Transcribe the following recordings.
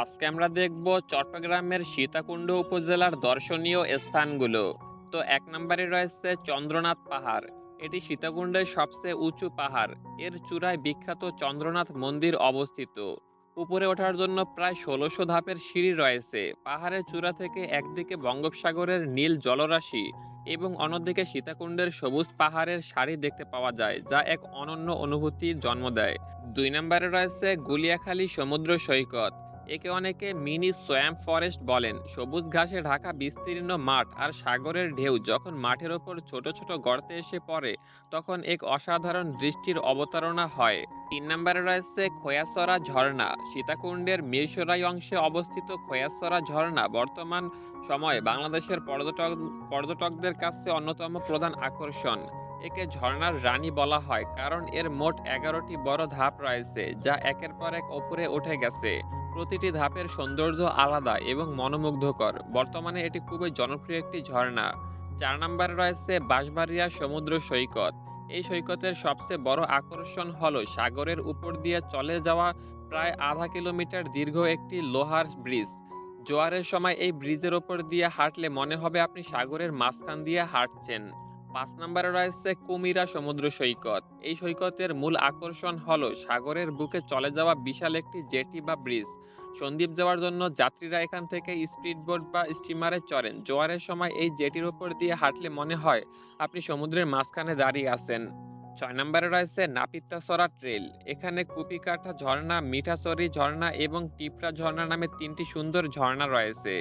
আজকে আমরা দেখব চট্টগ্রামের সীতাকুণ্ড উপজেলার দর্শনীয় স্থানগুলো। তো এক নম্বরে রয়েছে চন্দ্রনাথ পাহাড়। এটি সীতাকুণ্ডের সবচেয়ে উঁচু পাহাড়। এর চূড়ায় বিখ্যাত চন্দ্রনাথ মন্দির অবস্থিত। উপরে ওঠার জন্য প্রায় ১৬০০ ধাপের সিঁড়ি রয়েছে। পাহাড়ের চূড়া থেকে একদিকে বঙ্গোপসাগরের নীল জলরাশি এবং অন্যদিকে সীতাকুণ্ডের সবুজ পাহাড়ের সারি দেখতে পাওয়া যায়, যা এক অনন্য অনুভূতি জন্ম দেয়। ২ নম্বরে রয়েছে গুলিয়াখালী সমুদ্র সৈকত। একে অনেকে মিনি সোয়াম্প ফরেস্ট বলেন। সবুজ ঘাসে ঢাকা বিস্তীর্ণ মাঠ আর সাগরের ঢেউ যখন মাঠের ওপর ছোট ছোট গর্তে এসে পড়ে, তখন এক অসাধারণ দৃষ্টির অবতারণা হয়। ৩ নম্বরে রয়েছে খোয়াছড়া ঝর্ণা। সীতাকুণ্ডের মিরসরাই অংশে অবস্থিত খোয়াছড়া ঝর্ণা বর্তমান সময়ে বাংলাদেশের পর্যটকদের কাছে অন্যতম প্রধান আকর্ষণ। একে ঝর্ণার রানী বলা হয় কারণ এর মোট ১১টি বড় ধাপ রয়েছে, যা একের পর এক উপরে উঠে গেছে। প্রতিটি ধাপের সৌন্দর্য আলাদা এবং মনোমুগ্ধকর। বর্তমানে এটি খুবই জনপ্রিয় একটি ঝর্ণা। ৪ নম্বরে রয়েছে বাঁশবাড়িয়া সমুদ্র সৈকত। এই সৈকতের সবচেয়ে বড় আকর্ষণ হলো সাগরের উপর দিয়ে চলে যাওয়া প্রায় আধা কিলোমিটার দীর্ঘ একটি লোহার ব্রিজ। জোয়ারের সময় এই ব্রিজের ওপর দিয়ে হাঁটলে মনে হবে আপনি সাগরের মাঝখান দিয়ে হাঁটছেন। ৫ নম্বরে রয়েছে কুমিরা সমুদ্র সৈকত। এই সৈকতের মূল আকর্ষণ হলো সাগরের বুকে চলে যাওয়া বিশাল একটি জেটি বা ব্রিজ। সন্দ্বীপ যাওয়ার জন্য যাত্রীরা এখান থেকে স্পিডবোট বা স্টিমারে চড়েন। জোয়ারের সময় এই জেটির ওপর দিয়ে হাঁটলে মনে হয় আপনি সমুদ্রের মাঝখানে দাঁড়িয়ে আছেন। ৬ নম্বরে রয়েছে নাপিতাছড়া ট্রেল। এখানে কুপিকাটা ঝর্ণা, মিঠাচরি ঝর্ণা এবং টিপরা ঝর্ণা নামে ৩টি সুন্দর ঝর্ণা রয়েছে।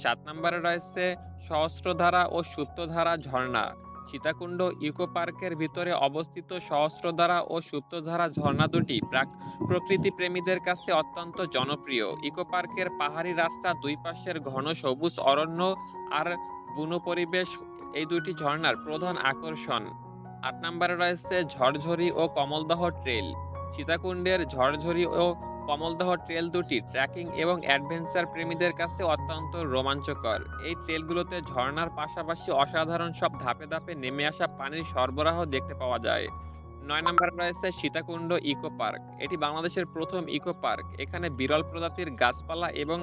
৭ নম্বরে রয়েছে সহস্রধারা ও সুপ্তধারা ঝর্ণা। সীতাকুণ্ড ইকো পার্কের ভিতরে অবস্থিত সহস্রধারা ও সুপ্তধারা ঝর্ণা দুটি প্রকৃতি প্রেমীদের কাছে অত্যন্ত জনপ্রিয়। ইকো পার্কের পাহাড়ি রাস্তা, দুই পাশের ঘন সবুজ অরণ্য আর বুনো পরিবেশ এই দুইটি ঝর্ণার প্রধান আকর্ষণ। ৮ নম্বরে রয়েছে ঝরঝরি ও কমলদহ ট্রেল। সীতাকুণ্ডের ঝরঝরি ও কমলদহ ট্রেল দুটি ট্রেকিং এবং অ্যাডভেঞ্চার প্রেমীদের কাছে অত্যন্ত রোমাঞ্চকর। এই ট্রেলগুলোতে ঝর্ণার পাশাপাশি অসাধারণ সব ধাপে ধাপে নেমে আসা পানির সরবরাহ দেখতে পাওয়া যায়। ৯ নম্বরে রয়েছে সীতাকুণ্ড ইকো পার্ক। এটি বাংলাদেশের প্রথম ইকো পার্ক। এখানে বিরল প্রজাতির গাছপালা এবং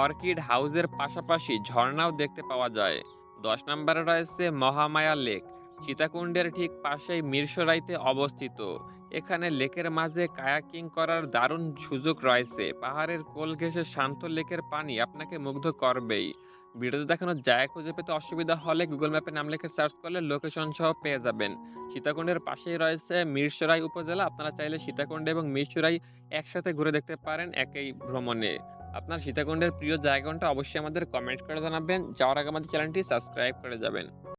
অর্কিড হাউসের পাশাপাশি ঝর্ণাও দেখতে পাওয়া যায়। ১০ নম্বরে রয়েছে মহামায়া লেক। সীতাকুণ্ডের ঠিক পাশেই মিরসরাইতে অবস্থিত। এখানে লেকের মাঝে কায়াকিং করার দারুণ সুযোগ রয়েছে। পাহাড়ের কোল ঘেঁষে শান্ত লেকের পানি আপনাকে মুগ্ধ করবেই। ভিডিওতে দেখানো জায়গা খুঁজে পেতে অসুবিধা হলে গুগল ম্যাপে নাম লিখে সার্চ করলে লোকেশন সহ পেয়ে যাবেন। সীতাকুণ্ডের পাশেই রয়েছে মিরসরাই উপজেলা। আপনারা চাইলে সীতাকুণ্ড এবং মিরসরাই একসাথে ঘুরে দেখতে পারেন একই ভ্রমণে। আপনার সীতাকুণ্ডের প্রিয় জায়গাটা অবশ্যই আমাদের কমেন্ট করে জানাবেন। যাওয়ার আগে আমাদের চ্যানেলটি সাবস্ক্রাইব করে যাবেন।